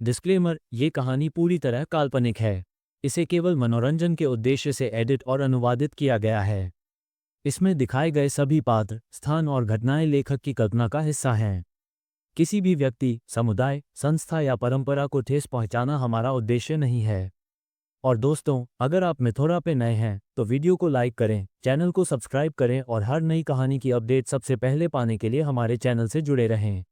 Disclaimer, ये कहानी पूरी तरह काल्पनिक है। इसे केवल मनोरंजन के उद्देश्य से एडिट और अनुवादित किया गया है। इसमें दिखाए गए सभी पात्र, स्थान और घटनाएं लेखक की कल्पना का हिस्सा हैं। किसी भी व्यक्ति, समुदाय, संस्था या परंपरा को ठेस पहुंचाना हमारा उद्देश्य नहीं है। और दोस्तों, अगर आप मिथोरा पे नए हैं तो वीडियो को लाइक करें, चैनल को सब्सक्राइब करें और हर नई कहानी की अपडेट सबसे पहले पाने के लिए हमारे चैनल से जुड़े रहें।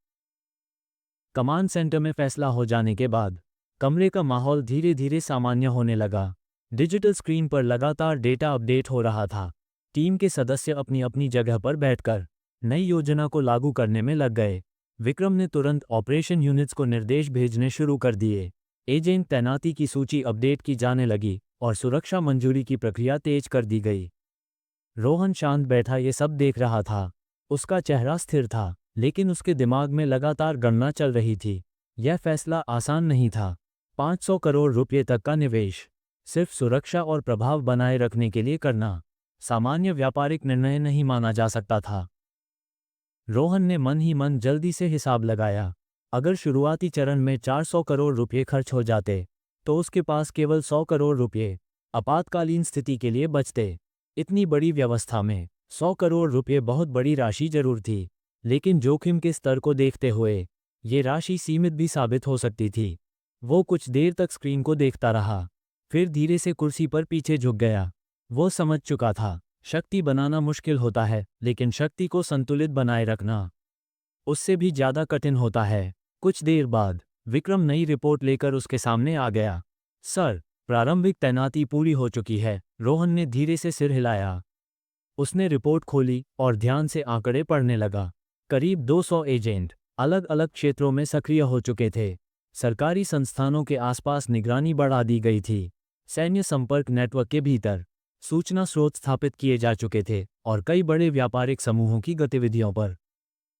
कमांड सेंटर में फैसला हो जाने के बाद कमरे का माहौल धीरे धीरे सामान्य होने लगा। डिजिटल स्क्रीन पर लगातार डेटा अपडेट हो रहा था। टीम के सदस्य अपनी अपनी जगह पर बैठकर नई योजना को लागू करने में लग गए। विक्रम ने तुरंत ऑपरेशन यूनिट्स को निर्देश भेजने शुरू कर दिए। एजेंट तैनाती की सूची अपडेट की जाने लगी और सुरक्षा मंजूरी की प्रक्रिया तेज कर दी गई। रोहन शांत बैठा ये सब देख रहा था। उसका चेहरा स्थिर था, लेकिन उसके दिमाग में लगातार गणना चल रही थी। यह फैसला आसान नहीं था। 500 करोड़ रुपये तक का निवेश सिर्फ सुरक्षा और प्रभाव बनाए रखने के लिए करना सामान्य व्यापारिक निर्णय नहीं माना जा सकता था। रोहन ने मन ही मन जल्दी से हिसाब लगाया। अगर शुरुआती चरण में 400 करोड़ रुपये खर्च हो जाते तो उसके पास केवल 100 करोड़ रुपये आपातकालीन स्थिति के लिए बचते। इतनी बड़ी व्यवस्था में 100 करोड़ रुपये बहुत बड़ी राशि जरूर थी, लेकिन जोखिम के स्तर को देखते हुए ये राशि सीमित भी साबित हो सकती थी। वो कुछ देर तक स्क्रीन को देखता रहा, फिर धीरे से कुर्सी पर पीछे झुक गया। वो समझ चुका था, शक्ति बनाना मुश्किल होता है, लेकिन शक्ति को संतुलित बनाए रखना उससे भी ज़्यादा कठिन होता है। कुछ देर बाद विक्रम नई रिपोर्ट लेकर उसके सामने आ गया। सर, प्रारंभिक तैनाती पूरी हो चुकी है। रोहन ने धीरे से सिर हिलाया। उसने रिपोर्ट खोली और ध्यान से आंकड़े पढ़ने लगा। करीब 200 एजेंट अलग अलग क्षेत्रों में सक्रिय हो चुके थे। सरकारी संस्थानों के आसपास निगरानी बढ़ा दी गई थी। सैन्य संपर्क नेटवर्क के भीतर सूचना स्रोत स्थापित किए जा चुके थे और कई बड़े व्यापारिक समूहों की गतिविधियों पर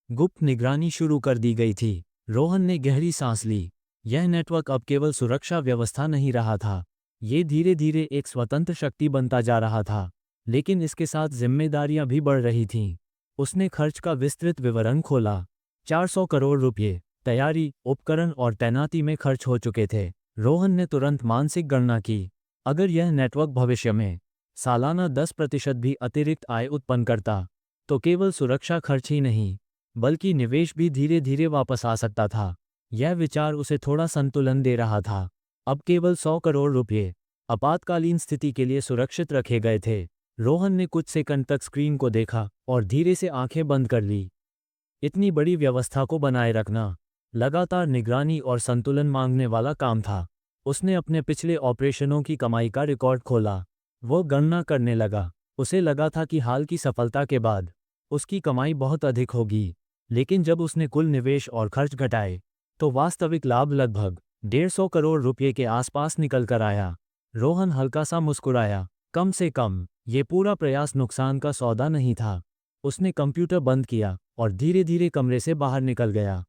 गुप्त निगरानी शुरू कर दी गई थी। रोहन ने गहरी सांस ली। यह नेटवर्क अब केवल सुरक्षा व्यवस्था नहीं रहा था, ये धीरे धीरे एक स्वतंत्र शक्ति बनता जा रहा था। लेकिन इसके साथ जिम्मेदारियां भी बढ़ रही थीं। उसने खर्च का विस्तृत विवरण खोला। 400 करोड़ रुपये तैयारी, उपकरण और तैनाती में खर्च हो चुके थे। रोहन ने तुरंत मानसिक गणना की। अगर यह नेटवर्क भविष्य में सालाना 10% भी अतिरिक्त आय उत्पन्न करता तो केवल सुरक्षा खर्च ही नहीं बल्कि निवेश भी धीरे धीरे वापस आ सकता था। यह विचार उसे थोड़ा संतुलन दे रहा था। अब केवल 100 करोड़ रुपये आपातकालीन स्थिति के लिए सुरक्षित रखे गए थे। रोहन ने कुछ सेकंड तक स्क्रीन को देखा और धीरे से आंखें बंद कर ली। इतनी बड़ी व्यवस्था को बनाए रखना लगातार निगरानी और संतुलन मांगने वाला काम था। उसने अपने पिछले ऑपरेशनों की कमाई का रिकॉर्ड खोला। वो गणना करने लगा। उसे लगा था कि हाल की सफलता के बाद उसकी कमाई बहुत अधिक होगी, लेकिन जब उसने कुल निवेश और खर्च घटाए तो वास्तविक लाभ लगभग 150 करोड़ रुपये के आसपास निकल कर आया। रोहन हल्का सा मुस्कुराया। कम से कम ये पूरा प्रयास नुकसान का सौदा नहीं था। उसने कंप्यूटर बंद किया और धीरे धीरे कमरे से बाहर निकल गया।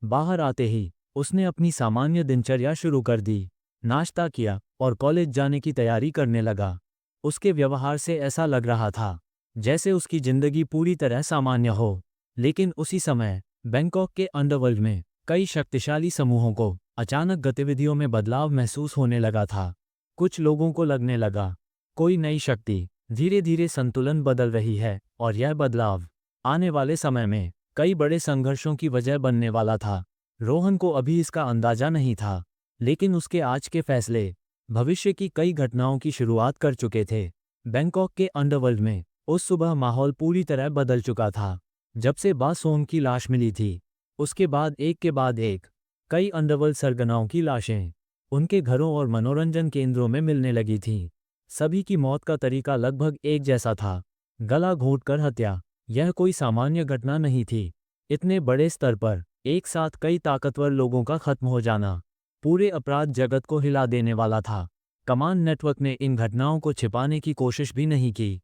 बाहर आते ही उसने अपनी सामान्य दिनचर्या शुरू कर दी। नाश्ता किया और कॉलेज जाने की तैयारी करने लगा। उसके व्यवहार से ऐसा लग रहा था जैसे उसकी जिंदगी पूरी तरह सामान्य हो। लेकिन उसी समय बैंकॉक के अंडरवर्ल्ड में कई शक्तिशाली समूहों को अचानक गतिविधियों में बदलाव महसूस होने लगा था। कुछ लोगों को लगने लगा कोई नई शक्ति धीरे धीरे संतुलन बदल रही है और यह बदलाव आने वाले समय में कई बड़े संघर्षों की वजह बनने वाला था। रोहन को अभी इसका अंदाजा नहीं था, लेकिन उसके आज के फैसले भविष्य की कई घटनाओं की शुरुआत कर चुके थे। बैंकॉक के अंडरवर्ल्ड में उस सुबह माहौल पूरी तरह बदल चुका था। जब से बा सोंग की लाश मिली थी, उसके बाद एक के बाद एक कई अंडरवर्ल्ड सरगनाओं की लाशें उनके घरों और मनोरंजन केंद्रों में मिलने लगी थीं। सभी की मौत का तरीका लगभग एक जैसा था, गला घोंटकर हत्या। यह कोई सामान्य घटना नहीं थी। इतने बड़े स्तर पर एक साथ कई ताकतवर लोगों का खत्म हो जाना पूरे अपराध जगत को हिला देने वाला था। कमांड नेटवर्क ने इन घटनाओं को छिपाने की कोशिश भी नहीं की,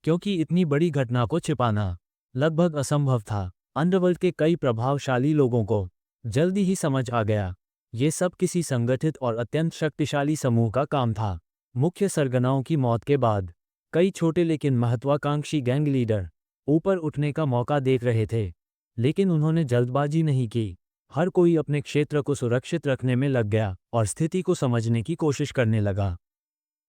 क्योंकि इतनी बड़ी घटना को छिपाना लगभग असंभव था। अंडरवर्ल्ड के कई प्रभावशाली लोगों को जल्दी ही समझ आ गया, ये सब किसी संगठित और अत्यंत शक्तिशाली समूह का काम था। मुख्य सरगनाओं की मौत के बाद कई छोटे लेकिन महत्वाकांक्षी गैंग लीडर ऊपर उठने का मौका देख रहे थे, लेकिन उन्होंने जल्दबाजी नहीं की। हर कोई अपने क्षेत्र को सुरक्षित रखने में लग गया और स्थिति को समझने की कोशिश करने लगा।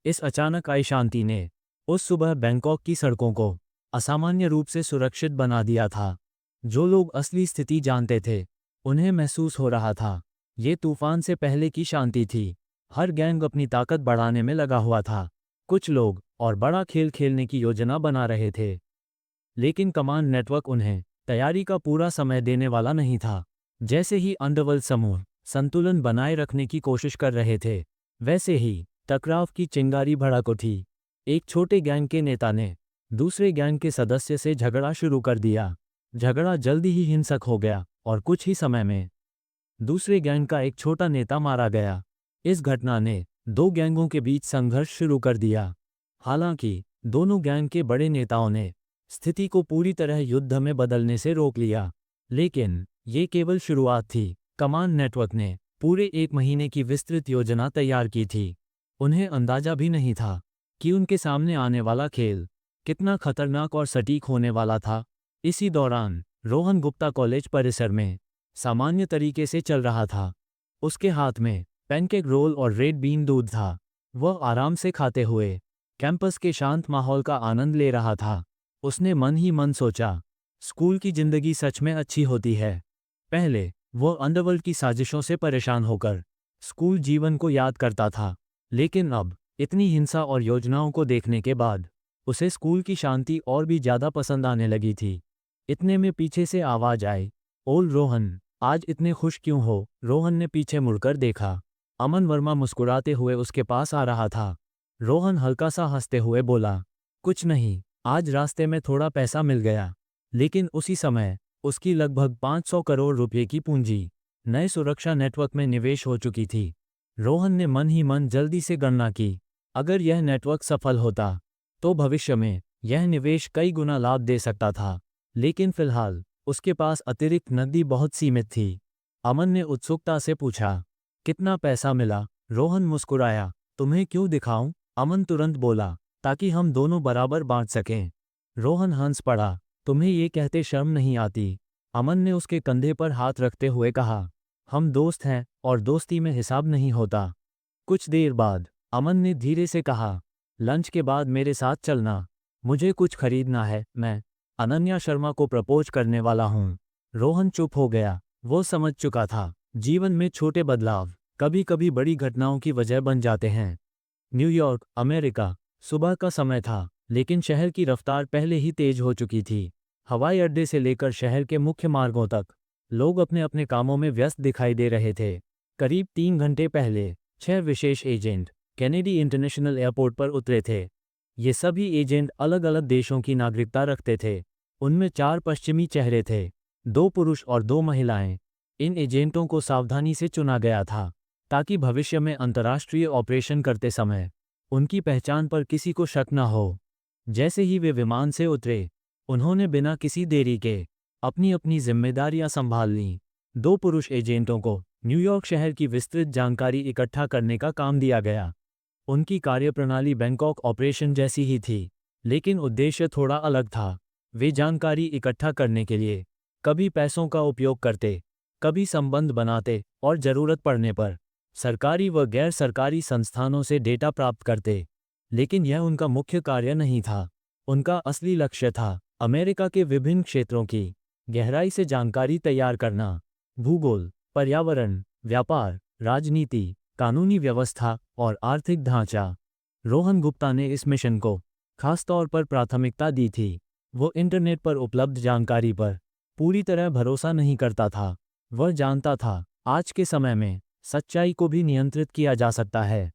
इस अचानक आई शांति ने उस सुबह बैंकॉक की सड़कों को असामान्य रूप से सुरक्षित बना दिया था। जो लोग असली स्थिति जानते थे, उन्हें महसूस हो रहा था ये तूफान से पहले की शांति थी। हर गैंग अपनी ताकत बढ़ाने में लगा हुआ था। कुछ लोग और बड़ा खेल खेलने की योजना बना रहे थे, लेकिन कमांड नेटवर्क उन्हें तैयारी का पूरा समय देने वाला नहीं था। जैसे ही अंडरवर्ल्ड समूह संतुलन बनाए रखने की कोशिश कर रहे थे, वैसे ही टकराव की चिंगारी भड़क उठी। एक छोटे गैंग के नेता ने दूसरे गैंग के सदस्य से झगड़ा शुरू कर दिया। झगड़ा जल्दी ही हिंसक हो गया और कुछ ही समय में दूसरे गैंग का एक छोटा नेता मारा गया। इस घटना ने दो गैंगों के बीच संघर्ष शुरू कर दिया। हालांकि दोनों गैंग के बड़े नेताओं ने स्थिति को पूरी तरह युद्ध में बदलने से रोक लिया, लेकिन ये केवल शुरुआत थी। कमांड नेटवर्क ने पूरे 1 महीने की विस्तृत योजना तैयार की थी। उन्हें अंदाजा भी नहीं था कि उनके सामने आने वाला खेल कितना खतरनाक और सटीक होने वाला था। इसी दौरान रोहन गुप्ता कॉलेज परिसर में सामान्य तरीके से चल रहा था। उसके हाथ में पैनकेक रोल और रेड बीन दूध था। वह आराम से खाते हुए कैंपस के शांत माहौल का आनंद ले रहा था। उसने मन ही मन सोचा, स्कूल की जिंदगी सच में अच्छी होती है। पहले वह अंडरवर्ल्ड की साजिशों से परेशान होकर स्कूल जीवन को याद करता था, लेकिन अब इतनी हिंसा और योजनाओं को देखने के बाद उसे स्कूल की शांति और भी ज्यादा पसंद आने लगी थी। इतने में पीछे से आवाज आई, ओल रोहन, आज इतने खुश क्यों हो? रोहन ने पीछे मुड़कर देखा। अमन वर्मा मुस्कुराते हुए उसके पास आ रहा था। रोहन हल्का सा हंसते हुए बोला, कुछ नहीं, आज रास्ते में थोड़ा पैसा मिल गया। लेकिन उसी समय उसकी लगभग 500 करोड़ रुपए की पूंजी नए सुरक्षा नेटवर्क में निवेश हो चुकी थी। रोहन ने मन ही मन जल्दी से गणना की। अगर यह नेटवर्क सफल होता तो भविष्य में यह निवेश कई गुना लाभ दे सकता था, लेकिन फिलहाल उसके पास अतिरिक्त नकदी बहुत सीमित थी। अमन ने उत्सुकता से पूछा, कितना पैसा मिला? रोहन मुस्कुराया, तुम्हें क्यों दिखाऊं? अमन तुरंत बोला, ताकि हम दोनों बराबर बांट सकें। रोहन हंस पड़ा, तुम्हें ये कहते शर्म नहीं आती? अमन ने उसके कंधे पर हाथ रखते हुए कहा, हम दोस्त हैं और दोस्ती में हिसाब नहीं होता। कुछ देर बाद अमन ने धीरे से कहा, लंच के बाद मेरे साथ चलना, मुझे कुछ खरीदना है। मैं अनन्या शर्मा को प्रपोज करने वाला हूँ। रोहन चुप हो गया। वो समझ चुका था, जीवन में छोटे बदलाव कभी कभी बड़ी घटनाओं की वजह बन जाते हैं। New York, America. सुबह का समय था, लेकिन शहर की रफ्तार पहले ही तेज हो चुकी थी। हवाई अड्डे से लेकर शहर के मुख्य मार्गों तक लोग अपने अपने कामों में व्यस्त दिखाई दे रहे थे। करीब 3 घंटे पहले 6 विशेष एजेंट कैनेडी इंटरनेशनल एयरपोर्ट पर उतरे थे। ये सभी एजेंट अलग अलग देशों की नागरिकता रखते थे। उनमें 4 पश्चिमी चेहरे थे, 2 पुरुष और 2 महिलाएं। इन एजेंटों को सावधानी से चुना गया था ताकि भविष्य में अंतर्राष्ट्रीय ऑपरेशन करते समय उनकी पहचान पर किसी को शक न हो। जैसे ही वे विमान से उतरे, उन्होंने बिना किसी देरी के अपनी अपनी जिम्मेदारियां संभाल लीं। 2 पुरुष एजेंटों को न्यूयॉर्क शहर की विस्तृत जानकारी इकट्ठा करने का काम दिया गया। उनकी कार्यप्रणाली बैंकॉक ऑपरेशन जैसी ही थी, लेकिन उद्देश्य थोड़ा अलग था। वे जानकारी इकट्ठा करने के लिए कभी पैसों का उपयोग करते, कभी संबंध बनाते और जरूरत पड़ने पर सरकारी व गैर सरकारी संस्थानों से डेटा प्राप्त करते। लेकिन यह उनका मुख्य कार्य नहीं था। उनका असली लक्ष्य था अमेरिका के विभिन्न क्षेत्रों की गहराई से जानकारी तैयार करना। भूगोल, पर्यावरण, व्यापार, राजनीति, कानूनी व्यवस्था और आर्थिक ढांचा। रोहन गुप्ता ने इस मिशन को खासतौर पर प्राथमिकता दी थी। वो इंटरनेट पर उपलब्ध जानकारी पर पूरी तरह भरोसा नहीं करता था। वह जानता था, आज के समय में सच्चाई को भी नियंत्रित किया जा सकता है।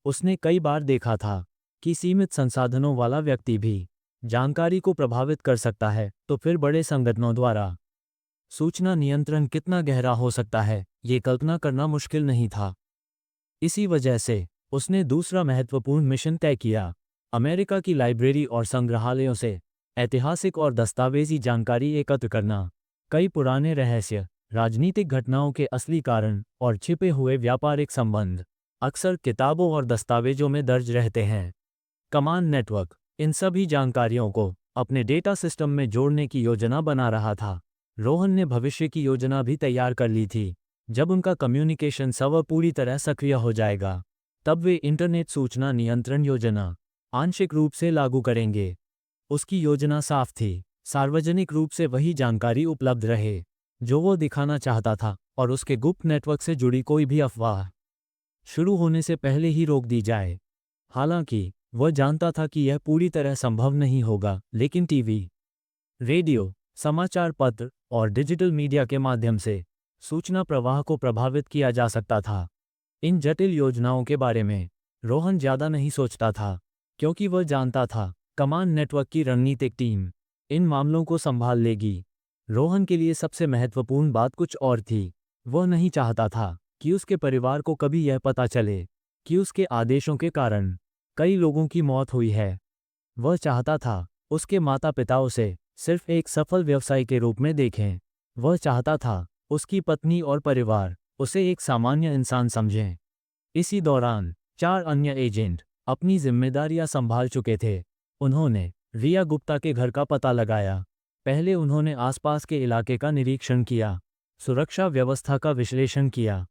उसने कई बार देखा था कि सीमित संसाधनों वाला व्यक्ति भी जानकारी को प्रभावित कर सकता है, तो फिर बड़े संगठनों द्वारा सूचना नियंत्रण कितना गहरा हो सकता है, ये कल्पना करना मुश्किल नहीं था। इसी वजह से उसने दूसरा महत्वपूर्ण मिशन तय किया, अमेरिका की लाइब्रेरी और संग्रहालयों से ऐतिहासिक और दस्तावेजी जानकारी एकत्र करना। कई पुराने रहस्य, राजनीतिक घटनाओं के असली कारण और छिपे हुए व्यापारिक संबंध अक्सर किताबों और दस्तावेजों में दर्ज रहते हैं। कमांड नेटवर्क इन सभी जानकारियों को अपने डेटा सिस्टम में जोड़ने की योजना बना रहा था। रोहन ने भविष्य की योजना भी तैयार कर ली थी। जब उनका कम्युनिकेशन सर्वर पूरी तरह सक्रिय हो जाएगा, तब वे इंटरनेट सूचना नियंत्रण योजना आंशिक रूप से लागू करेंगे। उसकी योजना साफ थी, सार्वजनिक रूप से वही जानकारी उपलब्ध रहे जो वो दिखाना चाहता था, और उसके गुप्त नेटवर्क से जुड़ी कोई भी अफवाह शुरू होने से पहले ही रोक दी जाए। हालांकि वह जानता था कि यह पूरी तरह संभव नहीं होगा, लेकिन टीवी, रेडियो, समाचार पत्र और डिजिटल मीडिया के माध्यम से सूचना प्रवाह को प्रभावित किया जा सकता था। इन जटिल योजनाओं के बारे में रोहन ज़्यादा नहीं सोचता था, क्योंकि वह जानता था कमांड नेटवर्क की रणनीतिक टीम इन मामलों को संभाल लेगी। रोहन के लिए सबसे महत्वपूर्ण बात कुछ और थी। वह नहीं चाहता था कि उसके परिवार को कभी यह पता चले कि उसके आदेशों के कारण कई लोगों की मौत हुई है। वह चाहता था उसके माता पिता उसे सिर्फ एक सफल व्यवसायी के रूप में देखें। वह चाहता था उसकी पत्नी और परिवार उसे एक सामान्य इंसान समझें। इसी दौरान 4 अन्य एजेंट अपनी जिम्मेदारियां संभाल चुके थे। उन्होंने रिया गुप्ता के घर का पता लगाया। पहले उन्होंने आसपास के इलाके का निरीक्षण किया, सुरक्षा व्यवस्था का विश्लेषण किया।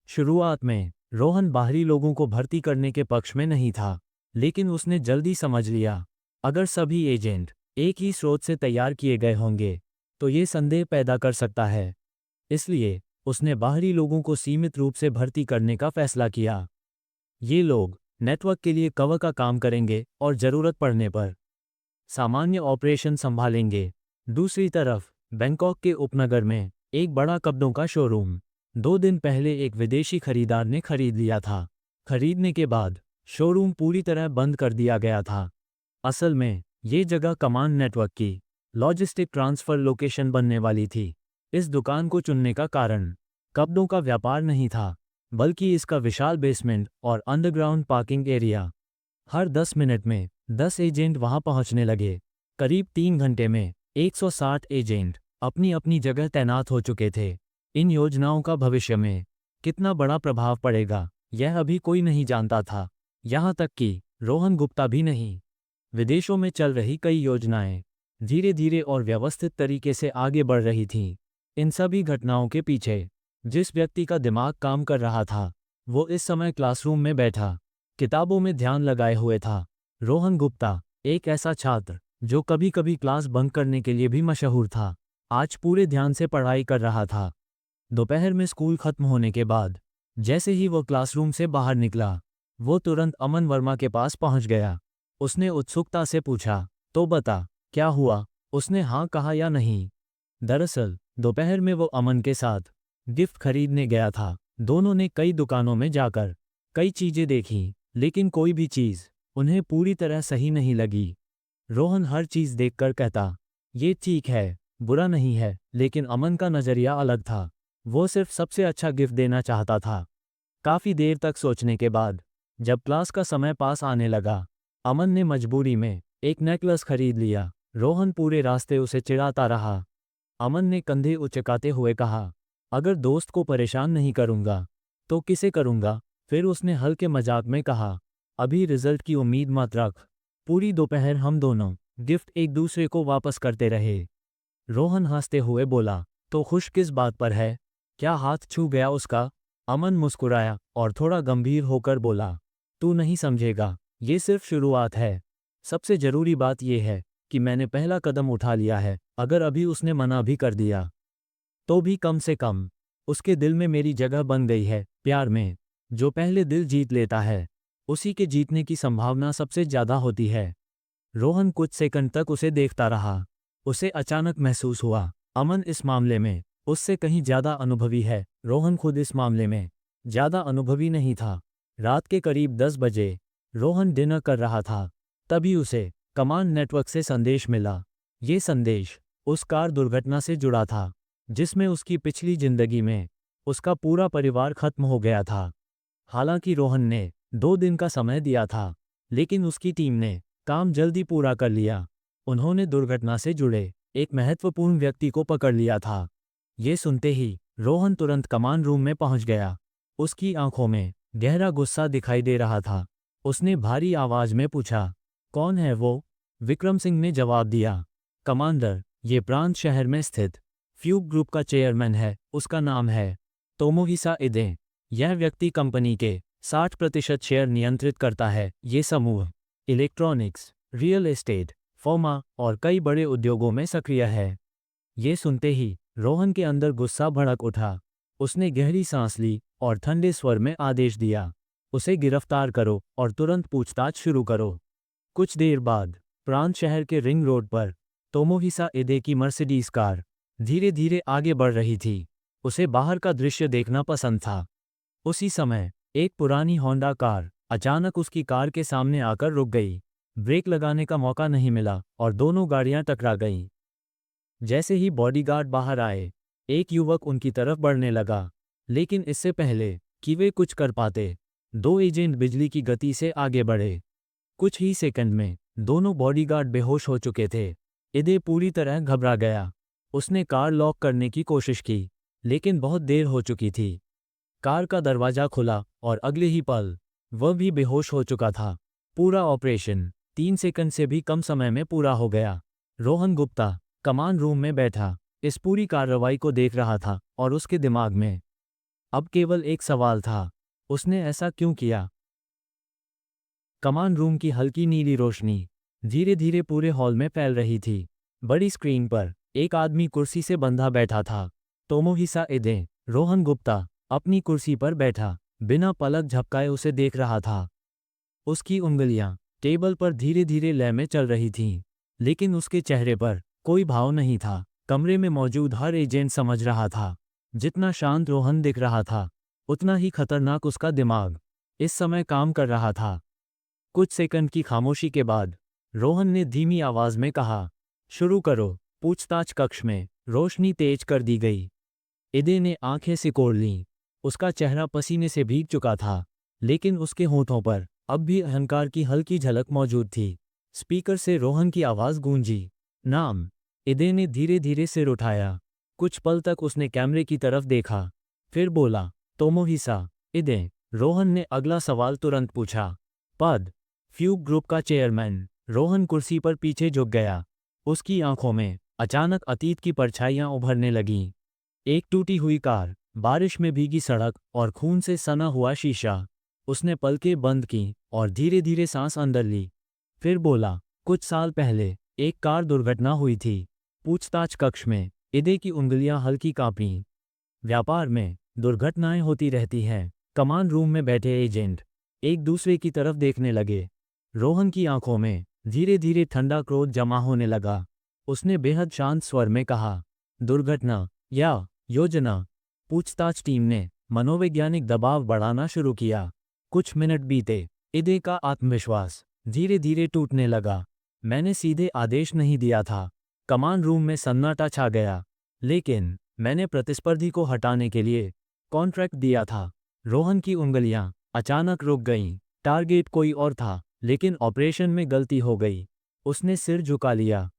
शुरुआत में रोहन बाहरी लोगों को भर्ती करने के पक्ष में नहीं था, लेकिन उसने जल्दी समझ लिया, अगर सभी एजेंट एक ही स्रोत से तैयार किए गए होंगे तो ये संदेह पैदा कर सकता है। इसलिए उसने बाहरी लोगों को सीमित रूप से भर्ती करने का फैसला किया। ये लोग नेटवर्क के लिए कवर का काम करेंगे और ज़रूरत पड़ने पर सामान्य ऑपरेशन संभालेंगे। दूसरी तरफ बैंकॉक के उपनगर में एक बड़ा कपड़ों का शोरूम 2 दिन पहले एक विदेशी खरीदार ने खरीद लिया था। खरीदने के बाद शोरूम पूरी तरह बंद कर दिया गया था। असल में ये जगह कमांड नेटवर्क की लॉजिस्टिक ट्रांसफ़र लोकेशन बनने वाली थी। इस दुकान को चुनने का कारण कपड़ों का व्यापार नहीं था, बल्कि इसका विशाल बेसमेंट और अंडरग्राउंड पार्किंग एरिया। हर 10 मिनट में 10 एजेंट वहां पहुंचने लगे। करीब 3 घंटे में 160 एजेंट अपनी अपनी जगह तैनात हो चुके थे। इन योजनाओं का भविष्य में कितना बड़ा प्रभाव पड़ेगा, यह अभी कोई नहीं जानता था, यहाँ तक कि रोहन गुप्ता भी नहीं। विदेशों में चल रही कई योजनाएं धीरे धीरे और व्यवस्थित तरीके से आगे बढ़ रही थीं। इन सभी घटनाओं के पीछे जिस व्यक्ति का दिमाग काम कर रहा था, वो इस समय क्लासरूम में बैठा किताबों में ध्यान लगाए हुए था। रोहन गुप्ता, एक ऐसा छात्र जो कभी कभी क्लास बंक करने के लिए भी मशहूर था, आज पूरे ध्यान से पढ़ाई कर रहा था। दोपहर में स्कूल खत्म होने के बाद जैसे ही वो क्लासरूम से बाहर निकला, वो तुरंत अमन वर्मा के पास पहुंच गया। उसने उत्सुकता से पूछा, तो बता, क्या हुआ? उसने हाँ कहा या नहीं? दरअसल दोपहर में वो अमन के साथ गिफ्ट खरीदने गया था। दोनों ने कई दुकानों में जाकर कई चीजें देखीं, लेकिन कोई भी चीज़ उन्हें पूरी तरह सही नहीं लगी। रोहन हर चीज़ देखकर कहता, ये ठीक है, बुरा नहीं है, लेकिन अमन का नज़रिया अलग था। वो सिर्फ सबसे अच्छा गिफ्ट देना चाहता था। काफ़ी देर तक सोचने के बाद जब क्लास का समय पास आने लगा, अमन ने मजबूरी में एक नेकलेस खरीद लिया। रोहन पूरे रास्ते उसे चिढ़ाता रहा। अमन ने कंधे उचकाते हुए कहा, अगर दोस्त को परेशान नहीं करूंगा तो किसे करूंगा? फिर उसने हल्के मजाक में कहा, अभी रिजल्ट की उम्मीद मत रख। पूरी दोपहर हम दोनों गिफ्ट एक दूसरे को वापस करते रहे। रोहन हंसते हुए बोला, तो खुश किस बात पर है? क्या हाथ छू गया उसका? अमन मुस्कुराया और थोड़ा गंभीर होकर बोला, तू नहीं समझेगा, ये सिर्फ शुरुआत है। सबसे जरूरी बात यह है कि मैंने पहला कदम उठा लिया है। अगर अभी उसने मना भी कर दिया तो भी कम से कम उसके दिल में मेरी जगह बन गई है। प्यार में जो पहले दिल जीत लेता है, उसी के जीतने की संभावना सबसे ज़्यादा होती है। रोहन कुछ सेकंड तक उसे देखता रहा। उसे अचानक महसूस हुआ, अमन इस मामले में उससे कहीं ज़्यादा अनुभवी है। रोहन खुद इस मामले में ज़्यादा अनुभवी नहीं था। रात के करीब 10 बजे रोहन डिनर कर रहा था, तभी उसे कमांड नेटवर्क से संदेश मिला। ये संदेश उस कार दुर्घटना से जुड़ा था जिसमें उसकी पिछली जिंदगी में उसका पूरा परिवार खत्म हो गया था। हालांकि रोहन ने 2 दिन का समय दिया था, लेकिन उसकी टीम ने काम जल्दी पूरा कर लिया। उन्होंने दुर्घटना से जुड़े एक महत्वपूर्ण व्यक्ति को पकड़ लिया था। ये सुनते ही रोहन तुरंत कमांड रूम में पहुंच गया। उसकी आंखों में गहरा गुस्सा दिखाई दे रहा था। उसने भारी आवाज में पूछा, कौन है वो? विक्रम सिंह ने जवाब दिया, कमांडर, ये प्रांत शहर में स्थित फ्यूग ग्रुप का चेयरमैन है, उसका नाम है तोमोहिसा इदे। यह व्यक्ति कंपनी के 60% शेयर नियंत्रित करता है। ये समूह इलेक्ट्रॉनिक्स, रियल एस्टेट, फार्मा और कई बड़े उद्योगों में सक्रिय है। ये सुनते ही रोहन के अंदर गुस्सा भड़क उठा। उसने गहरी सांस ली और ठंडे स्वर में आदेश दिया, उसे गिरफ्तार करो और तुरंत पूछताछ शुरू करो। कुछ देर बाद प्रांत शहर के रिंग रोड पर तोमोहिसा इदे की मर्सिडीज कार धीरे धीरे आगे बढ़ रही थी। उसे बाहर का दृश्य देखना पसंद था। उसी समय एक पुरानी होंडा कार अचानक उसकी कार के सामने आकर रुक गई। ब्रेक लगाने का मौका नहीं मिला और दोनों गाड़ियां टकरा गईं। जैसे ही बॉडीगार्ड बाहर आए, एक युवक उनकी तरफ बढ़ने लगा, लेकिन इससे पहले कि वे कुछ कर पाते, दो एजेंट बिजली की गति से आगे बढ़े। कुछ ही सेकंड में दोनों बॉडीगार्ड बेहोश हो चुके थे। इदे पूरी तरह घबरा गया। उसने कार लॉक करने की कोशिश की, लेकिन बहुत देर हो चुकी थी। कार का दरवाजा खुला और अगले ही पल वह भी बेहोश हो चुका था। पूरा ऑपरेशन 3 सेकंड से भी कम समय में पूरा हो गया। रोहन गुप्ता कमांड रूम में बैठा इस पूरी कार्रवाई को देख रहा था और उसके दिमाग में अब केवल एक सवाल था, उसने ऐसा क्यों किया? कमांड रूम की हल्की नीली रोशनी धीरे धीरे पूरे हॉल में फैल रही थी। बड़ी स्क्रीन पर एक आदमी कुर्सी से बंधा बैठा था। तोमोहिसा इदे, रोहन गुप्ता, अपनी कुर्सी पर बैठा बिना पलक झपकाए उसे देख रहा था। उसकी उंगलियां टेबल पर धीरे धीरे लय में चल रही थीं, लेकिन उसके चेहरे पर कोई भाव नहीं था। कमरे में मौजूद हर एजेंट समझ रहा था, जितना शांत रोहन दिख रहा था, उतना ही खतरनाक उसका दिमाग इस समय काम कर रहा था। कुछ सेकंड की खामोशी के बाद रोहन ने धीमी आवाज में कहा, शुरू करो। पूछताछ कक्ष में रोशनी तेज कर दी गई। इदे ने आंखें सिकोड़ लीं। उसका चेहरा पसीने से भीग चुका था, लेकिन उसके होठों पर अब भी अहंकार की हल्की झलक मौजूद थी। स्पीकर से रोहन की आवाज गूंजी, नाम। इदे ने धीरे धीरे सिर उठाया। कुछ पल तक उसने कैमरे की तरफ देखा, फिर बोला, तोमोहिसा इदे। रोहन ने अगला सवाल तुरंत पूछा, पद। फ्यूग ग्रुप का चेयरमैन। रोहन कुर्सी पर पीछे झुक गया। उसकी आंखों में अचानक अतीत की परछाइयां उभरने लगीं। एक टूटी हुई कार, बारिश में भीगी सड़क और खून से सना हुआ शीशा। उसने पलकें बंद की और धीरे धीरे सांस अंदर ली। फिर बोला, कुछ साल पहले एक कार दुर्घटना हुई थी। पूछताछ कक्ष में इदे की उंगलियां हल्की कांपीं। व्यापार में दुर्घटनाएं होती रहती हैं। कमांड रूम में बैठे एजेंट एक दूसरे की तरफ देखने लगे। रोहन की आंखों में धीरे धीरे ठंडा क्रोध जमा होने लगा। उसने बेहद शांत स्वर में कहा, दुर्घटना या योजना? पूछताछ टीम ने मनोवैज्ञानिक दबाव बढ़ाना शुरू किया। कुछ मिनट बीते। इदे का आत्मविश्वास धीरे धीरे टूटने लगा। मैंने सीधे आदेश नहीं दिया था। कमांड रूम में सन्नाटा छा गया। लेकिन मैंने प्रतिस्पर्धी को हटाने के लिए कॉन्ट्रैक्ट दिया था। रोहन की उंगलियां अचानक रुक गईं। टारगेट कोई और था, लेकिन ऑपरेशन में गलती हो गई। उसने सिर झुका लिया।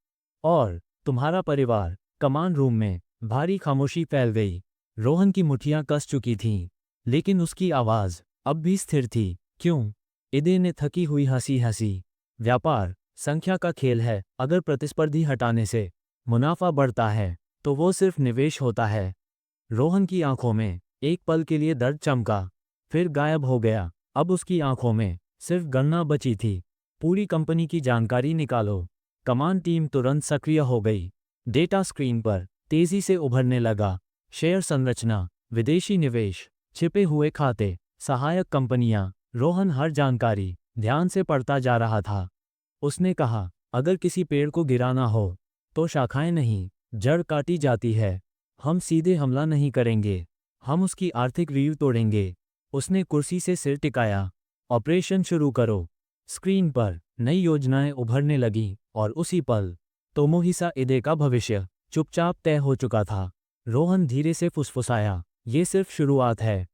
और तुम्हारा परिवार? कमांड रूम में भारी खामोशी फैल गई। रोहन की मुट्ठियां कस चुकी थीं, लेकिन उसकी आवाज अब भी स्थिर थी। क्यों? इदे ने थकी हुई हंसी हंसी। व्यापार संख्या का खेल है। अगर प्रतिस्पर्धी हटाने से मुनाफा बढ़ता है, तो वो सिर्फ निवेश होता है। रोहन की आंखों में एक पल के लिए दर्द चमका, फिर गायब हो गया। अब उसकी आंखों में सिर्फ गणना बची थी। पूरी कंपनी की जानकारी निकालो। कमांड टीम तुरंत सक्रिय हो गई। डेटा स्क्रीन पर तेजी से उभरने लगा। शेयर संरचना, विदेशी निवेश, छिपे हुए खाते, सहायक कंपनियां। रोहन हर जानकारी ध्यान से पढ़ता जा रहा था। उसने कहा, अगर किसी पेड़ को गिराना हो, तो शाखाएं नहीं, जड़ काटी जाती है। हम सीधे हमला नहीं करेंगे, हम उसकी आर्थिक रीढ़ तोड़ेंगे। उसने कुर्सी से सिर टिकाया। ऑपरेशन शुरू करो। स्क्रीन पर नई योजनाएं उभरने लगीं और उसी पल तोमोहिसा इदे का भविष्य चुपचाप तय हो चुका था। रोहन धीरे से फुसफुसाया, ये सिर्फ शुरुआत है।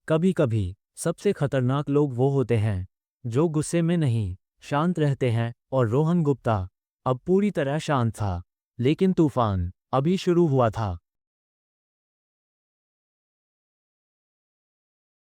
कभी कभी सबसे खतरनाक लोग वो होते हैं जो गुस्से में नहीं, शांत रहते हैं। और रोहन गुप्ता अब पूरी तरह शांत था, लेकिन तूफान अभी शुरू हुआ था।